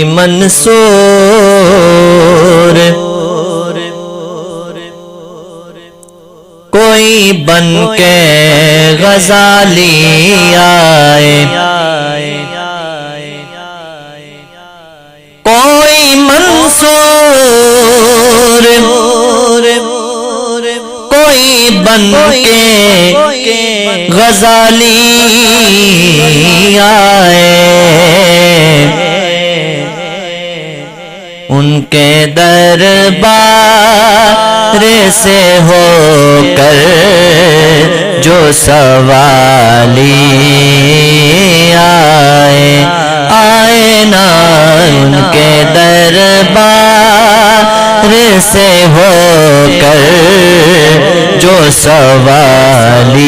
منصور کوئی بن کے غزالی آئے کوئی منصور کوئی بن کے غزالی آئے ان کے دربار سے ہو کر جو سوالی آئے نا ان کے دربار سے ہو کر جو سوالی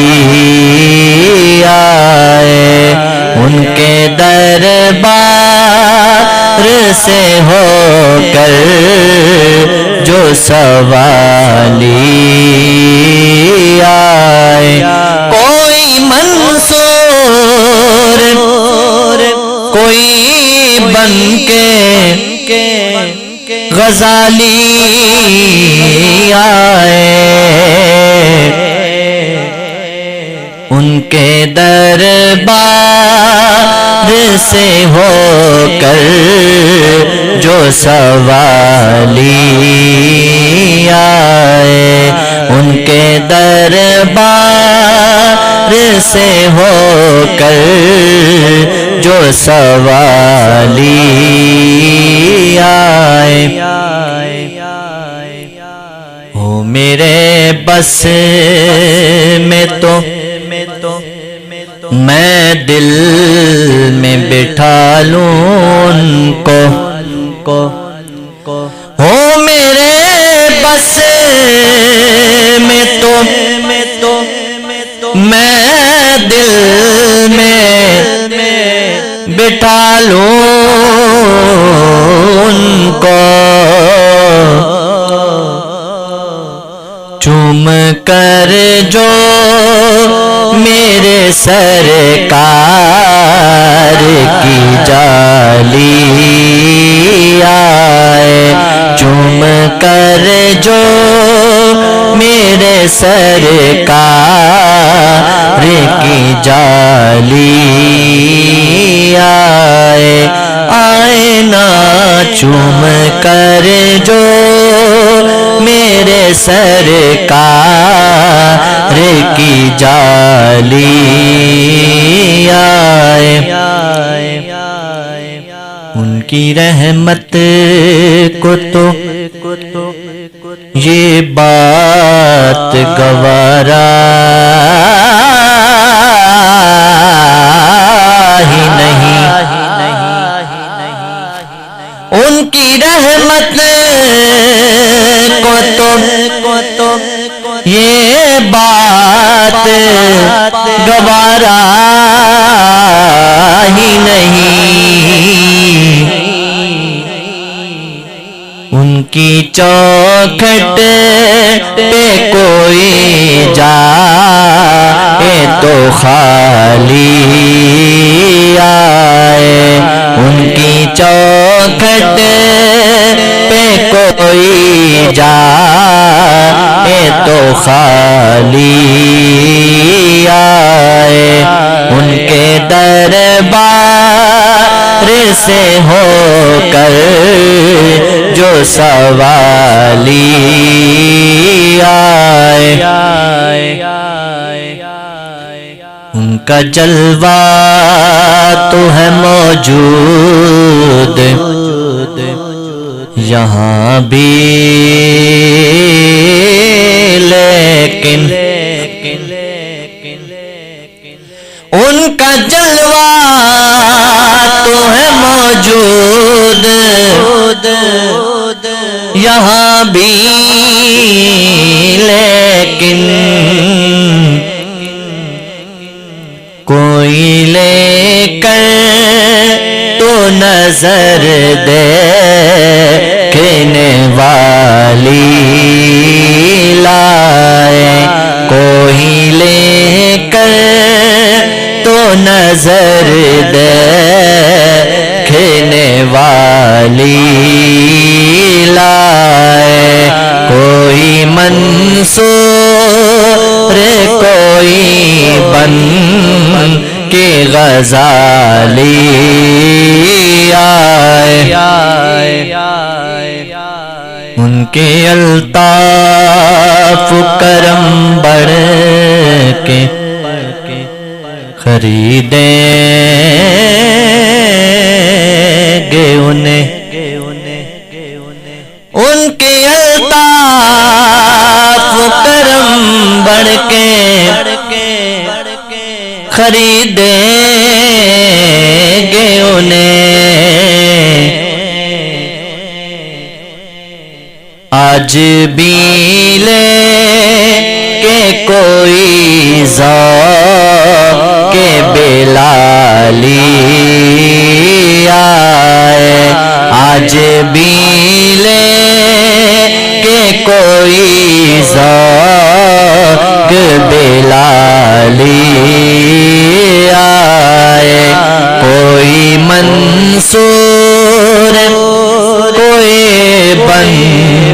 آئے ان کے دربار سے ہو کر جو سوالی آئے کوئی منصور کوئی بن کے غزالی آئے ان کے دربار سے ہو کر جو سوالی آئے ان کے دربار سے ہو کر جو سوالی آئے ہو میرے بس میں تو میں دل میں بٹھا لوں ان کو ہو میرے بس میں تو میں دل میں بٹھا لوں ان کو چوم کر جو میرے سرکار کی جالی آئے چوم کر جو میرے سرکار کی جالی آئے نا چوم کر جو میرے سرکار کی جالی آئے ان کی رحمت کو تو یہ بات گوارا ہی نہیں ان کی رحمت کو تو یہ بات گوارا ہی نہیں ان کی چوکھٹ پہ کوئی جائے تو خالی آئے ان کی چوکھٹ پہ کوئی جائے تو خالی آئے ان کے دربار سے ہو کر جو سوالی آئے ان کا جلوہ تو ہے موجود یہاں بھی لیکن ان کا جلوہ تو ہے موجود یہاں بھی لیکن کوئی لے کر تو نظر دیکھنے والی لائے کوئی لے کر تو نظر دیکھنے والی غزالی آئے، ان کے الطاف کرم بڑھ کے خریدیں گے انہیں، ان کے الطاف کرم بڑھ کے خریدیں گے انہیں۔ آج بھی لے کے کوئی ذوق کے بلالی آئے، آج بھی لے کے کوئی ذوق بلالی آئے، کوئی منصور کوئی بن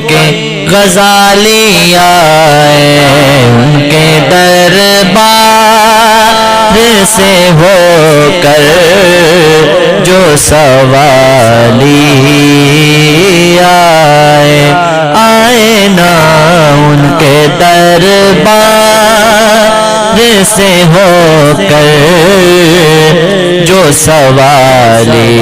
کے غزالی آئے، ان کے دربار سے ہو کر جو سوالی آئے، آئے نا ان کے دربار سے ہو کر جو سوالی